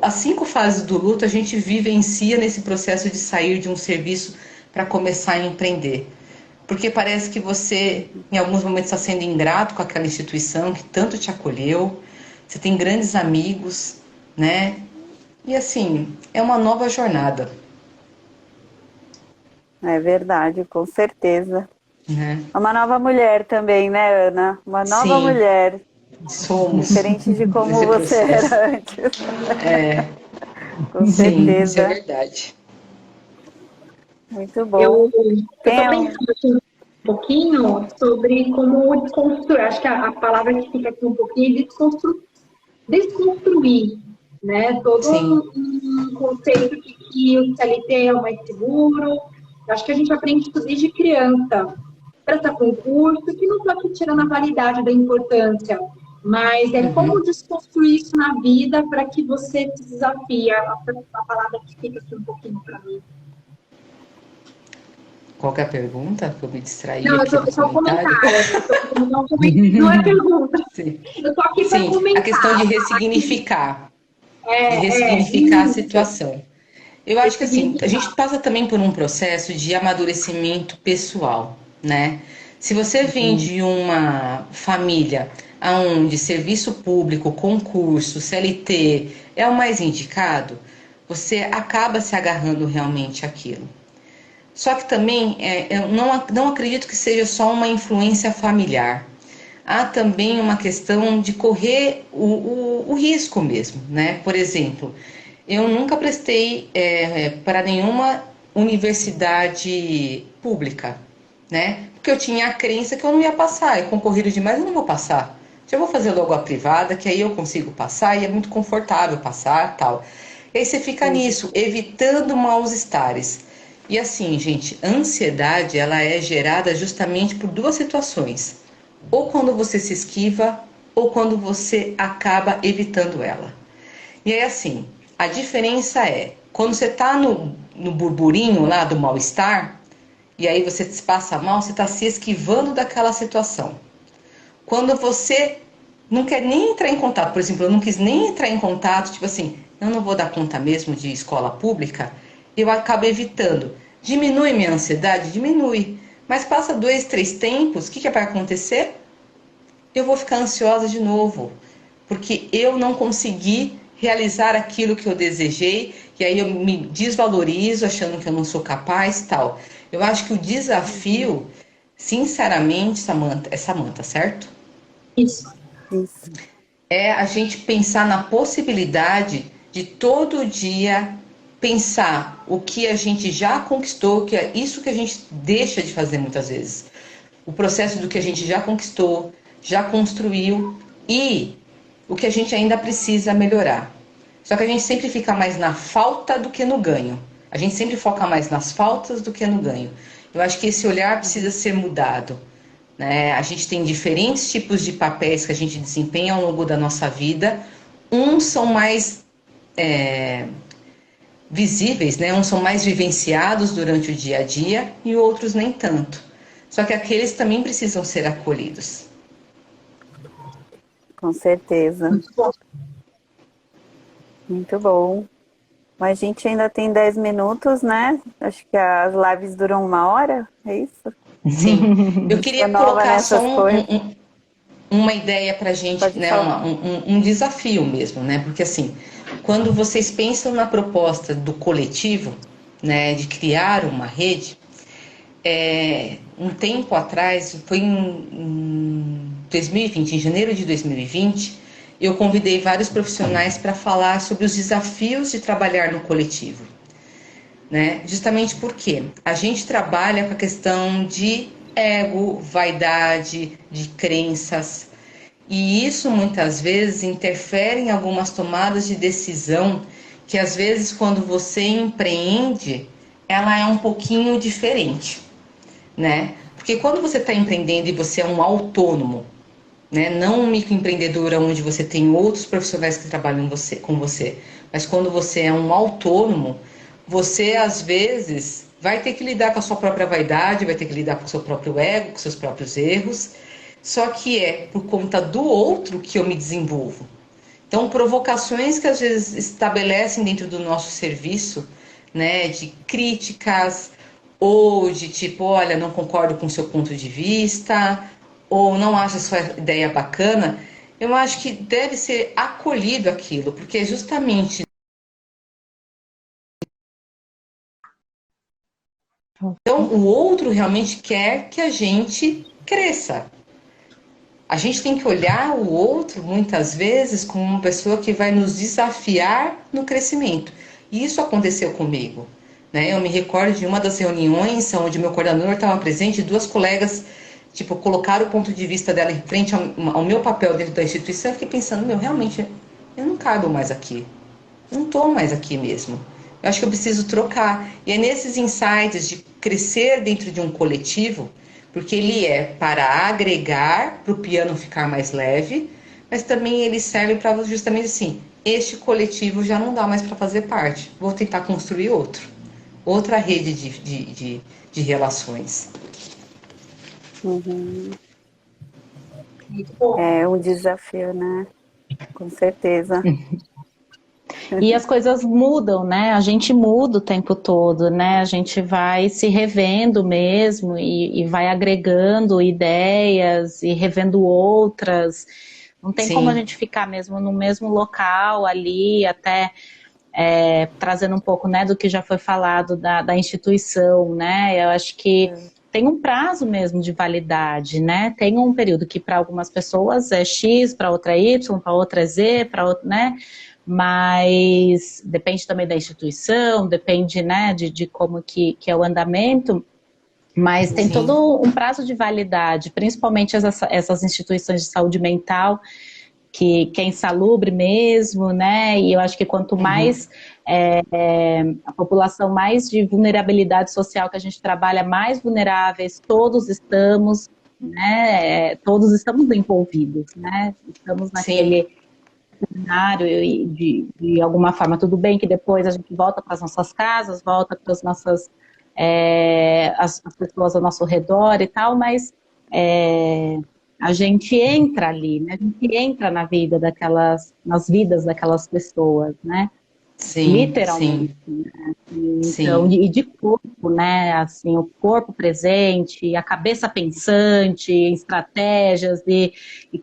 As 5 fases do luto a gente vivencia nesse processo de sair de um serviço para começar a empreender. Porque parece que você, em alguns momentos, está sendo ingrato com aquela instituição que tanto te acolheu, você tem grandes amigos, né? E assim, é uma nova jornada. É verdade, com certeza. Né? Uma nova mulher também, né, Ana? Uma nova Sim, mulher. somos. Diferente de como Nesse você processo. era antes. É, Com sim, isso é certeza. verdade. Muito bom. Eu tô Tem um... pensando aqui um pouquinho sobre como desconstruir. Acho que a palavra que fica aqui um pouquinho é desconstruir, né? Todo Sim. um conceito de que o CLT é o mais seguro. Eu acho que a gente aprende isso desde criança. Prestar concurso, que não estou aqui tirando a validade da importância, mas é como desconstruir isso na vida para que você se desafie. A palavra que fica aqui um pouquinho para mim. Qual que é a pergunta? Que eu me distraí Não, aqui no só um comentário. comentário. Não é pergunta. Sim. Eu tô aqui para Sim, a questão de comentar. ressignificar. De ressignificar a Isso. situação. Eu acho que assim, a gente Ressignificar. passa também por um processo de amadurecimento pessoal, né? Se você vem de uma família onde serviço público, concurso, CLT é o mais indicado, você acaba se agarrando realmente àquilo. Só que também eu não acredito que seja só uma influência familiar. Há também uma questão de correr o risco mesmo, né? Por exemplo, eu nunca prestei para nenhuma universidade pública, né? Porque eu tinha a crença que eu não ia passar, é concorrido demais, eu não vou passar. Já vou fazer logo a privada, que aí eu consigo passar e é muito confortável passar, tal. E aí você fica nisso, evitando maus estares. E assim, gente, a ansiedade, ela é gerada justamente por duas situações. Ou quando você se esquiva, ou quando você acaba evitando ela. E aí, assim, a diferença é, quando você tá no burburinho lá do mal-estar, e aí você se passa mal, você está se esquivando daquela situação. Quando você não quer nem entrar em contato, por exemplo, eu não quis nem entrar em contato, tipo assim, eu não vou dar conta mesmo de escola pública, eu acabo evitando. Diminui minha ansiedade? Diminui. Mas passa 2, 3 tempos, o que vai acontecer? Eu vou ficar ansiosa de novo, porque eu não consegui realizar aquilo que eu desejei, e aí eu me desvalorizo achando que eu não sou capaz, tal. Eu acho que o desafio, sinceramente, Samantha, certo? Isso. Isso. É a gente pensar na possibilidade de todo dia pensar o que a gente já conquistou, que é isso que a gente deixa de fazer muitas vezes. O processo do que a gente já conquistou, já construiu e o que a gente ainda precisa melhorar. Só que a gente sempre fica mais na falta do que no ganho. A gente sempre foca mais nas faltas do que no ganho. Eu acho que esse olhar precisa ser mudado, né? A gente tem diferentes tipos de papéis que a gente desempenha ao longo da nossa vida. Uns são mais visíveis, né? Uns são mais vivenciados durante o dia a dia e outros nem tanto. Só que aqueles também precisam ser acolhidos. Com certeza. Muito bom. Mas a gente ainda tem 10 minutos, né? Acho que as lives duram 1 hora, é isso? Sim, eu queria Tô nova colocar só nessas coisas. uma ideia para a gente, Pode né, falar. um desafio mesmo, né? Porque assim, quando vocês pensam na proposta do coletivo, né, de criar uma rede, um tempo atrás, foi em 2020, em janeiro de 2020, eu convidei vários profissionais para falar sobre os desafios de trabalhar no coletivo, né? Justamente porque a gente trabalha com a questão de ego, vaidade, de crenças, e isso muitas vezes interfere em algumas tomadas de decisão que às vezes quando você empreende, ela é um pouquinho diferente, né? Porque quando você está empreendendo e você é um autônomo, né? Não um microempreendedor onde você tem outros profissionais que trabalham com você, mas quando você é um autônomo, você às vezes vai ter que lidar com a sua própria vaidade, vai ter que lidar com o seu próprio ego, com seus próprios erros, só que é por conta do outro que eu me desenvolvo. Então, provocações que às vezes estabelecem dentro do nosso serviço, né, de críticas, ou de tipo, olha, não concordo com o seu ponto de vista, ou não acho a sua ideia bacana, eu acho que deve ser acolhido aquilo, porque é justamente. Então, o outro realmente quer que a gente cresça. A gente tem que olhar o outro, muitas vezes, como uma pessoa que vai nos desafiar no crescimento. E isso aconteceu comigo. né? Eu me recordo de uma das reuniões onde meu coordenador estava presente e duas colegas, tipo, colocaram o ponto de vista dela em frente ao meu papel dentro da instituição. Eu fiquei pensando, meu, realmente, eu não caibo mais aqui. Eu não estou mais aqui mesmo. Eu acho que eu preciso trocar. E é nesses insights de crescer dentro de um coletivo, porque ele é para agregar, para o piano ficar mais leve, mas também ele serve para justamente assim, este coletivo já não dá mais para fazer parte. Vou tentar construir outro. Outra rede de relações. Uhum. Muito bom. É um desafio, né? Com certeza. E as coisas mudam, né? A gente muda o tempo todo, né? A gente vai se revendo mesmo e vai agregando ideias e revendo outras. Não tem como a Sim. gente ficar mesmo no mesmo local ali, até trazendo um pouco, né, do que já foi falado da instituição, né? Eu acho que tem um prazo mesmo de validade, né? Tem um período que para algumas pessoas é X, para outra é Y, para outra é Z, para outra, né? Mas depende também da instituição, depende, né, de como que é o andamento, mas tem Sim. todo um prazo de validade, principalmente essas instituições de saúde mental, que é insalubre mesmo, né, e eu acho que quanto mais a população mais de vulnerabilidade social que a gente trabalha, mais vulneráveis todos estamos, né, todos estamos envolvidos, né, estamos Sim. naquele cenário e de alguma forma, tudo bem que depois a gente volta para as nossas casas, volta para as nossas as pessoas ao nosso redor e tal, mas a gente entra ali, né? A gente entra na vida nas vidas daquelas pessoas, né? Sim. Literalmente, Sim. né? Então, Sim. e de corpo, né? Assim, o corpo presente, a cabeça pensante, em estratégias e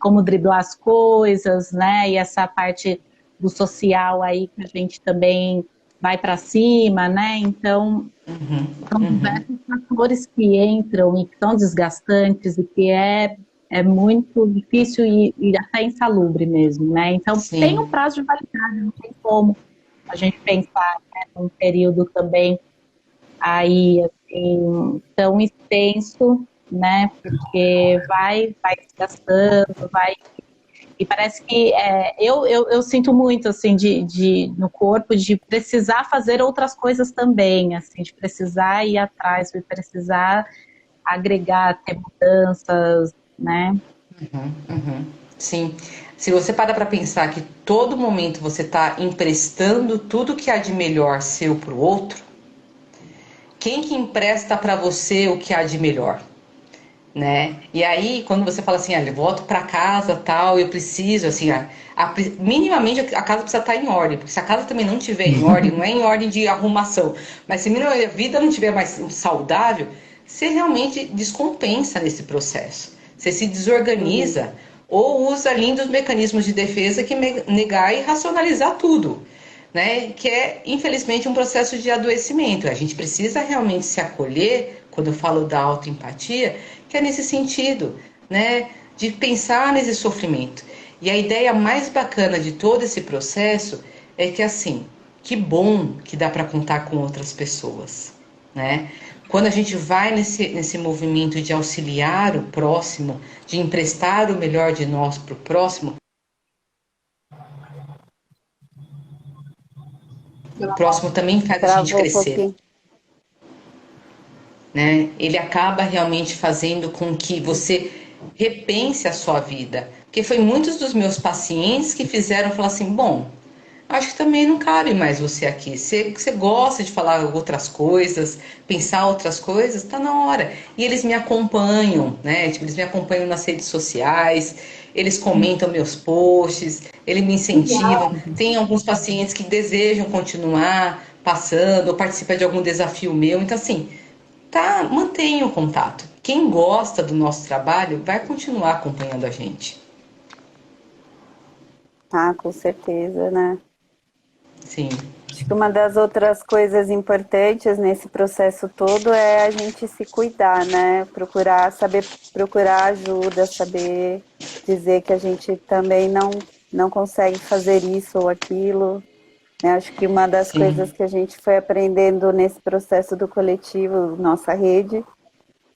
como driblar as coisas, né? E essa parte do social aí que a gente também vai para cima, né? Então, são diversos fatores que entram e que são desgastantes e que é muito difícil e até insalubre mesmo, né? Então, tem um Sim. prazo de validade, não tem como a gente pensar, né, num período também aí, assim, tão extenso, né? Porque vai desgastando, vai. E parece que eu sinto muito, assim, no corpo, de precisar fazer outras coisas também, assim, de precisar ir atrás, de precisar agregar, ter mudanças, né? Sim. Se você para pensar que todo momento você está emprestando tudo que há de melhor seu para o outro, quem que empresta para você o que há de melhor? Né? E aí, quando você fala assim, eu volto para casa, tal, eu preciso, assim, minimamente a casa precisa estar em ordem, porque se a casa também não estiver em ordem, não é em ordem de arrumação, mas se minimamente a vida não estiver mais saudável, você realmente descompensa nesse processo. Você se Uhum. desorganiza ou usa lindos mecanismos de defesa que negar e racionalizar tudo. Né? Que é, infelizmente, um processo de adoecimento. A gente precisa realmente se acolher, quando eu falo da autoempatia, que é nesse sentido, né? De pensar nesse sofrimento. E a ideia mais bacana de todo esse processo é que, assim, que bom que dá para contar com outras pessoas, né? Quando a gente vai nesse movimento de auxiliar o próximo, de emprestar o melhor de nós para o próximo, o próximo também faz a gente Travou um crescer. pouquinho. Né? Ele acaba realmente fazendo com que você repense a sua vida. Porque foi muitos dos meus pacientes que fizeram falar assim, bom, acho que também não cabe mais você aqui. Você gosta de falar outras coisas, pensar outras coisas, tá na hora. E eles me acompanham, né? Tipo, eles me acompanham nas redes sociais, eles comentam meus posts, eles me incentivam. Tem alguns pacientes que desejam continuar passando ou participar de algum desafio meu. Então, assim, tá, mantenha o contato. Quem gosta do nosso trabalho vai continuar acompanhando a gente. Ah, com certeza, né? Sim, Acho que uma das outras coisas importantes nesse processo todo é a gente se cuidar, né? Saber procurar ajuda, saber dizer que a gente também não consegue fazer isso ou aquilo, né? Acho que uma das coisas Sim, que a gente foi aprendendo nesse processo do coletivo, nossa rede,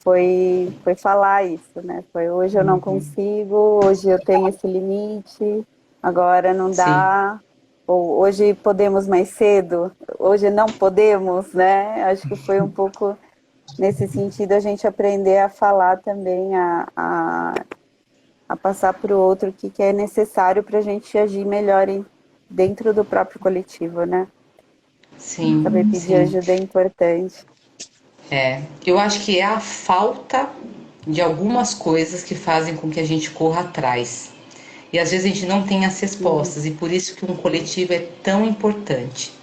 foi falar isso, né? Foi hoje eu não consigo, hoje eu tenho esse limite, agora não sim, dá, ou hoje podemos mais cedo, hoje não podemos, né? Acho que foi um pouco nesse sentido a gente aprender a falar também, a passar para o outro o que, que é necessário para a gente agir melhor dentro do próprio coletivo, né? Saber sim, pedir sim. ajuda é importante. É, eu acho que é a falta de algumas coisas que fazem com que a gente corra atrás. E às vezes a gente não tem as Sim, respostas, e por isso que um coletivo é tão importante,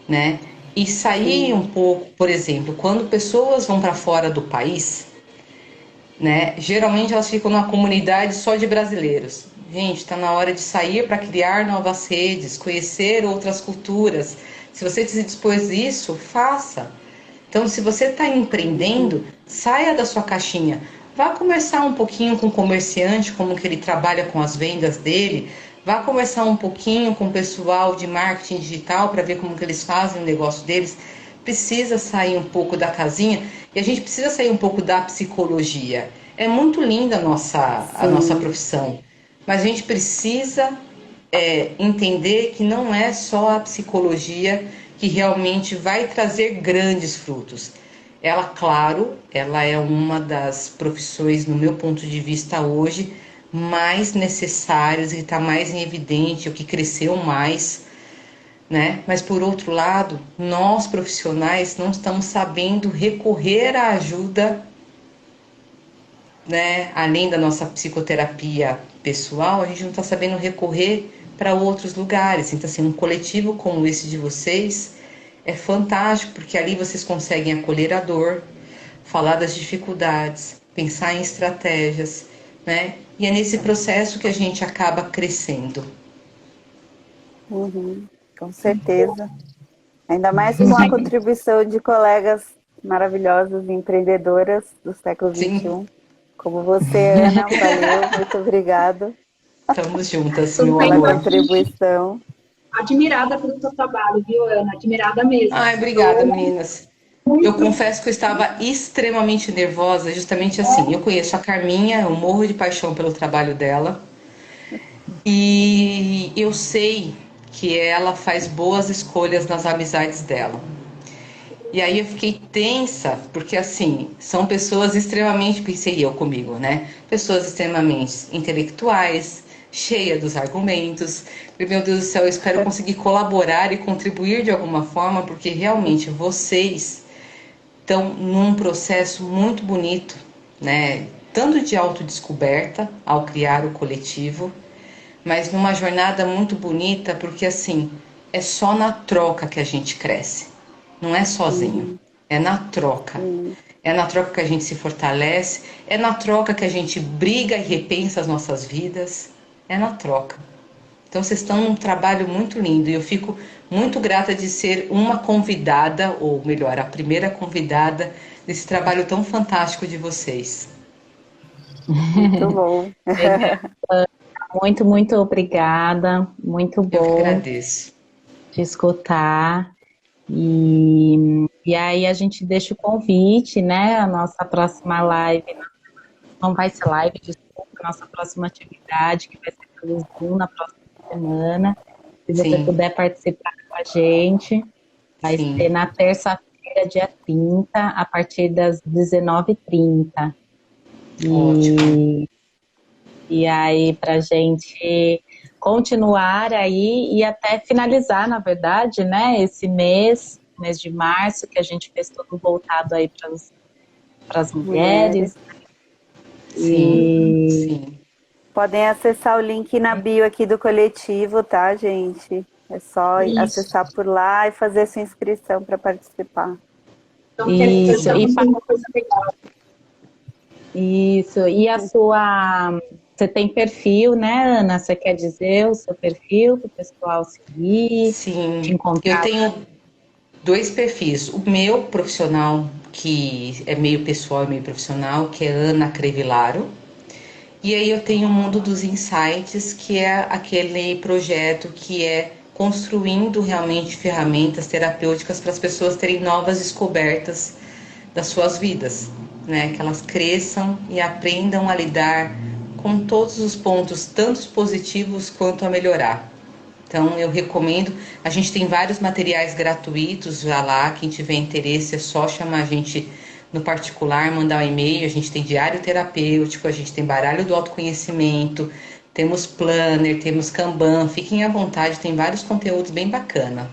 né? E sair sim, um pouco, por exemplo, quando pessoas vão para fora do país, né? Geralmente elas ficam numa comunidade só de brasileiros. Gente, está na hora de sair para criar novas redes, conhecer outras culturas. Se você se dispôs isso, faça. Então, se você está empreendendo, saia da sua caixinha. Vá conversar um pouquinho com o comerciante, como que ele trabalha com as vendas dele. Vá conversar um pouquinho com o pessoal de marketing digital para ver como que eles fazem o negócio deles. Precisa sair um pouco da casinha e a gente precisa sair um pouco da psicologia. É muito linda a nossa sim. profissão, mas a gente precisa entender que não é só a psicologia que realmente vai trazer grandes frutos. Ela, claro, ela é uma das profissões, no meu ponto de vista hoje, mais necessárias e está mais em evidente, o que cresceu mais, né? Mas por outro lado, nós profissionais não estamos sabendo recorrer à ajuda, né? Além da nossa psicoterapia pessoal, a gente não está sabendo recorrer para outros lugares. Então, assim, um coletivo como esse de vocês é fantástico, porque ali vocês conseguem acolher a dor, falar das dificuldades, pensar em estratégias, né? E é nesse processo que a gente acaba crescendo. Uhum, com certeza. Ainda mais com a contribuição de colegas maravilhosas e empreendedoras do século Sim, XXI, como você, Ana. Valeu, muito obrigada estamos juntas, Sou meu pela super amor. contribuição. admirada pelo seu trabalho, viu, Ana? Admirada mesmo. Ai, obrigada, Sou meninas. Eu muito. confesso que eu estava extremamente nervosa, justamente assim. Eu conheço a Carminha, eu morro de paixão pelo trabalho dela. E eu sei que ela faz boas escolhas nas amizades dela. E aí eu fiquei tensa, porque assim, são pessoas extremamente, pensei eu comigo, né? Pessoas extremamente intelectuais, cheia dos argumentos. E, meu Deus do céu, eu espero conseguir colaborar e contribuir de alguma forma, porque realmente vocês estão num processo muito bonito, né? Tanto de autodescoberta ao criar o coletivo, mas numa jornada muito bonita, porque assim, é só na troca que a gente cresce, não é sozinho, Uhum, é na troca. sim. É na troca que a gente se fortalece, é na troca que a gente briga e repensa as nossas vidas, é na troca. Então vocês estão num trabalho muito lindo e eu fico muito grata de ser uma convidada, ou melhor, a primeira convidada desse trabalho tão fantástico de vocês. Muito bom. Legal. Muito, muito obrigada. Muito Eu que bom agradeço. te escutar. E aí a gente deixa o convite, né? A nossa próxima live, não vai ser live, desculpa, a nossa próxima atividade, que vai ser pelo Zoom na próxima semana. Se você Sim, puder participar com a gente, vai ser sim, na terça-feira, dia 30, a partir das 19h30. ótimo. E aí, para a gente continuar aí e até finalizar, na verdade, né, esse mês de março, que a gente fez todo voltado aí para as Mulheres. mulheres. Sim, E sim. Podem acessar o link na bio aqui do coletivo, tá, gente? É só Isso. acessar por lá e fazer sua inscrição para participar. Então, isso, estamos com uma coisa legal. isso. E a sua. Você tem perfil, né, Ana? Você quer dizer o seu perfil para o pessoal seguir, te Sim, eu encontrar? tenho dois perfis. O meu profissional, que é meio pessoal e meio profissional, que é Ana Crevilaro. E aí eu tenho o Mundo dos Insights, que é aquele projeto que é construindo realmente ferramentas terapêuticas para as pessoas terem novas descobertas das suas vidas, né? Que elas cresçam e aprendam a lidar com todos os pontos, tanto positivos quanto a melhorar. Então eu recomendo, a gente tem vários materiais gratuitos já lá, quem tiver interesse é só chamar a gente no particular, mandar um e-mail, a gente tem diário terapêutico, a gente tem baralho do autoconhecimento, temos planner, temos Kanban, fiquem à vontade, tem vários conteúdos bem bacana.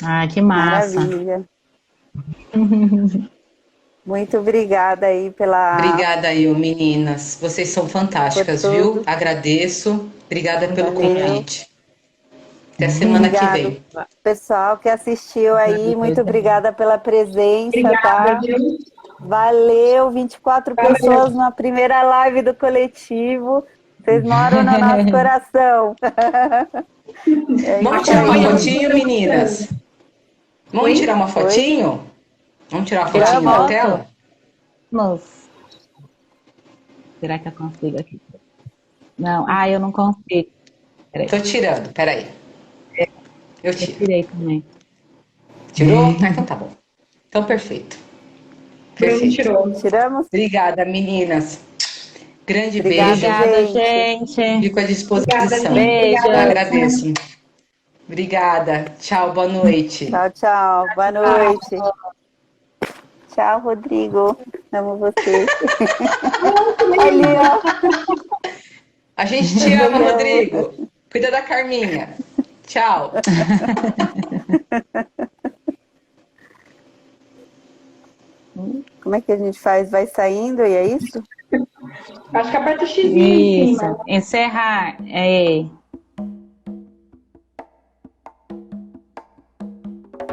Ah, que massa. Maravilha. Muito obrigada aí Obrigada aí, meninas. Vocês são fantásticas, por viu? tudo. Agradeço. Obrigada pelo Valeu. convite. Até semana que Obrigado, vem. pessoal que assistiu aí. Muito obrigada pela presença, Obrigada, tá? viu? Valeu, 24 Valeu. pessoas na primeira live do coletivo. Vocês moram no nosso coração. É Vamos isso tirar uma aí. fotinho, meninas? Vamos tirar uma fotinho? Vamos tirar uma fotinho Vamos. na tela? Vamos. Será que eu consigo aqui? Não, eu não consigo. Tô tirando, peraí. Eu Eu tiro. tirei também. Tirou? Ah, então tá bom. Então, perfeito. Bruno Perfeito. tirou. Tiramos? Obrigada, meninas. Grande Obrigada, beijo. Obrigada, gente. gente. Fico à disposição. Obrigada, Beijo. Eu agradeço. Obrigada. Tchau, boa noite. Tchau, tchau. Boa noite. Tchau, Rodrigo. Amo você. Ali, ó. A gente te ama, Rodrigo. Cuida da Carminha. Tchau. Como é que a gente faz? Vai saindo e é isso? Acho que aperta o X em Isso. cima. Encerrar. É.